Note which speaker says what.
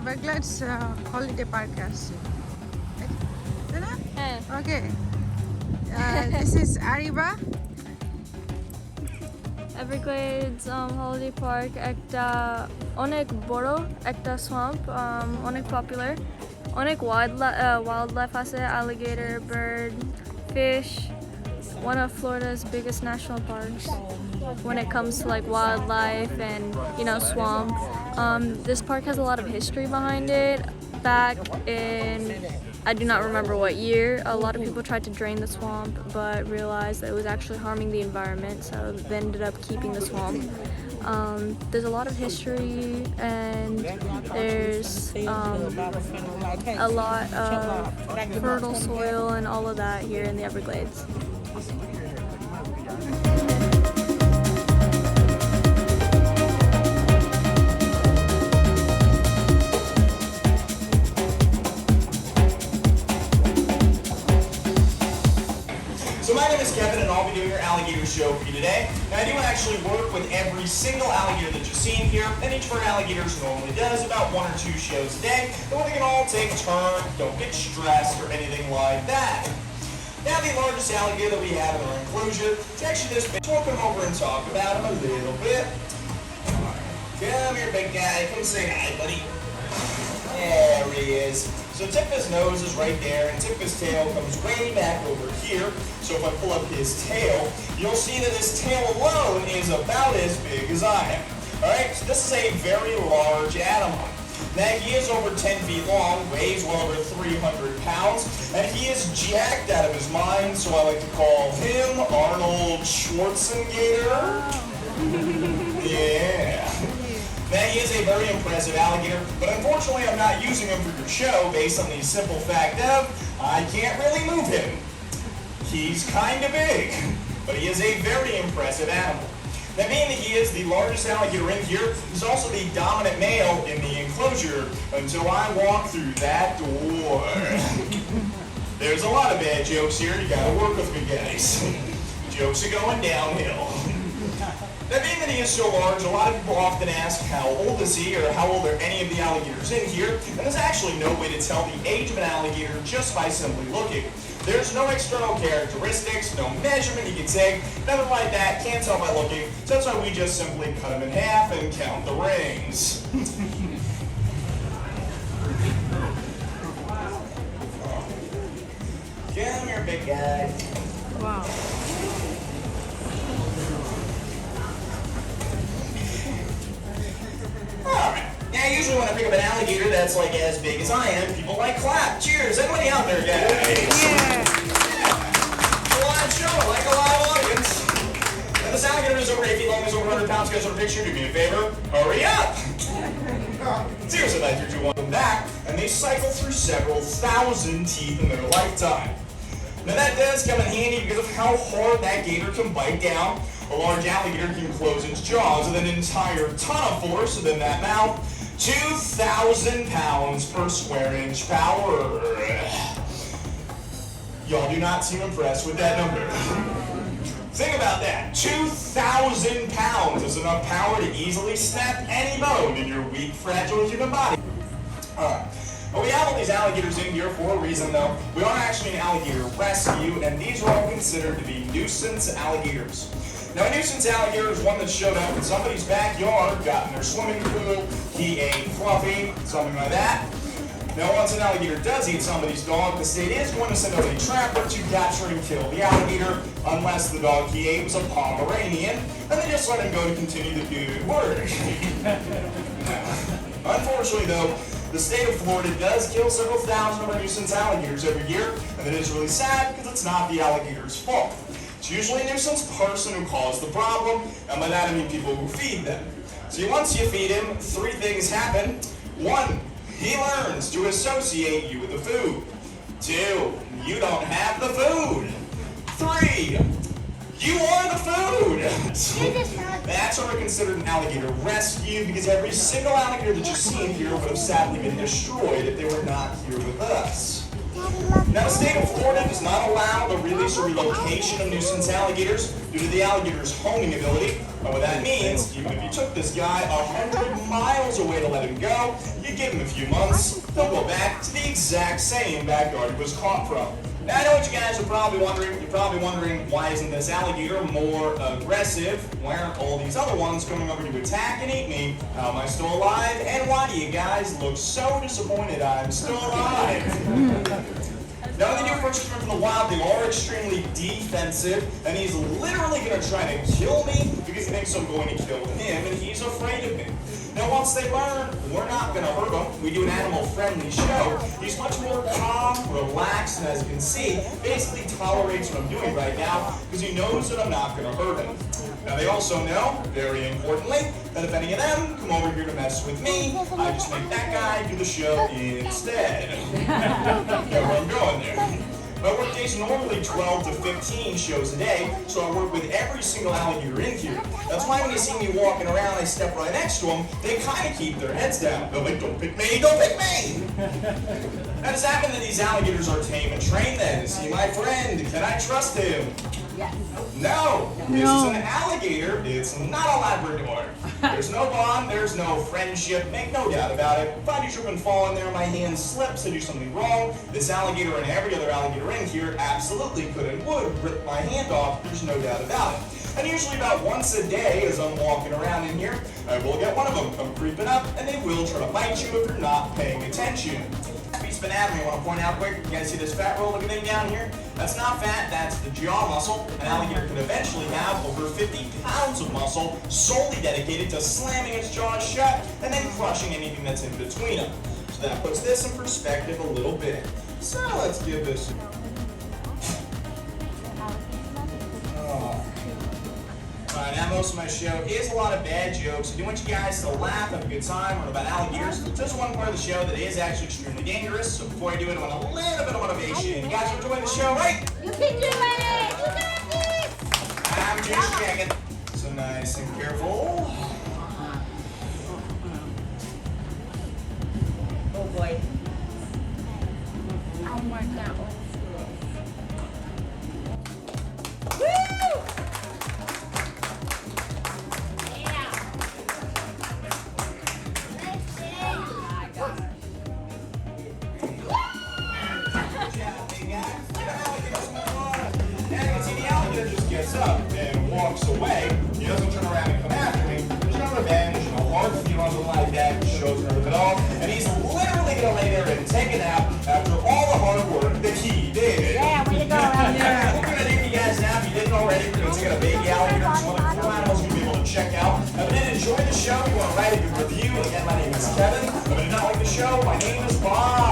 Speaker 1: Everglades Holiday Park আসছি তাই না? ওকে this is Ariba.
Speaker 2: Everglades Holiday Park একটা অনেক বড় একটা swamp, অনেক popular, অনেক wildlife আছে, alligator, bird, fish, one of Florida's biggest national parks when it comes to like wildlife and swamp. This park has a lot of history behind it. Back in, I do not remember what year, a lot of people tried to drain the swamp but realized that it was actually harming the environment, so they ended up keeping the swamp. There's a lot of history and there's a lot of fertile soil and all of that here in the Everglades.
Speaker 3: And I'll be doing your alligator show for you today. Now I do actually work with every single alligator that you've seen here, and each of our alligators normally does about 1 or 2 shows a day, but we can all take turns, don't get stressed or anything like that. Now the largest alligator that we have in our enclosure is actually this big. We'll come over and talk about him a little bit. Come here, big guy. Come say hi, buddy. There he is. So Tifka's nose is right there, and Tifka's tail comes way back over here. So if I pull up his tail, you'll see that his tail alone is about as big as I am. Alright, so this is a very large animal. Now he is over 10 feet long, weighs well over 300 pounds, and he is jacked out of his mind, so I like to call him Arnold Schwarzenegger. Yeah. Now, he is a very impressive alligator, but unfortunately I'm not using him for your show based on the simple fact of I can't really move him. He's kind of big, but he is a very impressive animal. Now, being that he is the largest alligator in here, he's also the dominant male in the enclosure until I walk through that door. There's a lot of bad jokes here. You gotta work with me, guys. Jokes are going downhill. Now, being that he is so large, a lot of people often ask how old is he or how old are any of the alligators in here, and there's actually no way to tell the age of an alligator just by simply looking. There's no external characteristics, no measurement you can take, nothing like that, can't tell by looking, so that's why we just simply cut them in half and count the rings. Come here, big guy.
Speaker 1: Wow.
Speaker 3: Alright, now usually when I pick up an alligator that's like as big as I am, people like clap. Cheers, everybody out there, guys. Yeah. A live show, like a live audience. Now this alligator is over 8 feet long, is over 100 pounds. Guys, want a picture? Do me a favor. Hurry up. Seriously, 9, 3, 2, 1, and back. And they cycle through several thousand teeth in their lifetime. Now that does come in handy because of how hard that gator can bite down. A large alligator can close its jaws with an entire ton of force within that mouth. 2,000 pounds per square inch power. Y'all do not seem impressed with that number. Think about that. 2,000 pounds is enough power to easily snap any bone in your weak, fragile human body. Alright. Well, we have all these alligators in here for a reason, though. We are actually an alligator rescue, and these are all considered to be nuisance alligators. Now, a nuisance alligator is one that showed up in somebody's backyard, got in their swimming pool, he ate Fluffy, something like that. Now, once an alligator does eat somebody's dog, the state is going to send out a trapper to capture and kill the alligator, unless the dog he ate was a Pomeranian, and they just let him go to continue the good work. Unfortunately, though, the state of Florida does kill several thousand of our nuisance alligators every year, and it is really sad because it's not the alligator's fault. It's usually a nuisance person who caused the problem, and by that I mean people who feed them. See, once you feed him, 3 things happen. 1, he learns to associate you with the food. 2, you don't have the food. 3, you are the food. That's why we're considered an alligator rescue, because every single alligator that you see in here would have sadly been destroyed if they were not here with us. Now, the state of Florida does not allow the release or relocation of nuisance alligators due to the alligator's homing ability. And what that means, even if you took this guy 100 miles away to let him go, you give him a few months, he'll go back to the exact same backyard he was caught from. Now, I know what you guys are probably wondering. You're probably wondering, why isn't this alligator more aggressive? Why aren't all these other ones coming over to attack and eat me? How am I still alive? And why do you guys look so disappointed I'm still alive? Now, when they do first return from the wild, they are extremely defensive, and he's literally going to try to kill me because he thinks I'm going to kill him, and he's afraid of me. Now, once they learn we're not going to hurt him, we do an animal-friendly show, he's much more calm, relaxed, and as you can see, basically tolerates what I'm doing right now because he knows that I'm not going to hurt him. Now, they also know, very importantly, that if any of them come over here to mess with me, I just make that guy do the show instead. Know where I'm going there. My work days are normally 12 to 15 shows a day, so I work with every single alligator in here. That's why when you see me walking around, I step right next to them, they kind of keep their heads down. They're like, don't pick me, don't pick me! Now, does that mean that these alligators are tame and trained then? Is he my friend? Can I trust him?
Speaker 1: Yes.
Speaker 3: No! This is an alligator, it's not a Labrador. There's no bond, there's no friendship, make no doubt about it. If I do trip and fall in there, my hand slips, I do something wrong, this alligator and every other alligator in here absolutely could and would rip my hand off, there's no doubt about it. And usually about once a day as I'm walking around in here, I will get one of them come creeping up, and they will try to bite you if you're not paying attention. Piece of anatomy I want to point out quick. You guys see this fat roll looking thing down here? That's not fat, that's the jaw muscle. An alligator could eventually have over 50 pounds of muscle solely dedicated to slamming its jaws shut and then crushing anything that's in between them. So that puts this in perspective a little bit. So let's give this. Alright, now most of my show is a lot of bad jokes. I do want you guys to laugh, have a good time, learn about alligators. So there's one part of the show that is actually extremely dangerous. So before I do it, I want a little bit of motivation. You guys are enjoying the show, right?
Speaker 4: You can do it! You got this!
Speaker 3: I'm just checking. So nice and careful.
Speaker 4: Oh boy.
Speaker 1: Oh my God.
Speaker 3: Up and walks away. He doesn't turn around and come after me. There's no revenge, no hard feelings like that. Shows nerve at all. And he's literally gonna lay there and take a nap after all the hard work that he did.
Speaker 4: Yeah, way to go, Alligator.
Speaker 3: We're gonna do you guys now. If you didn't already, we're gonna take a baby alligator. It's one of the cool animals you'll be able to check out. If you did enjoy the show, you want to write a good review. Again, my name is Kevin. If you did not like the show, my name is Bob.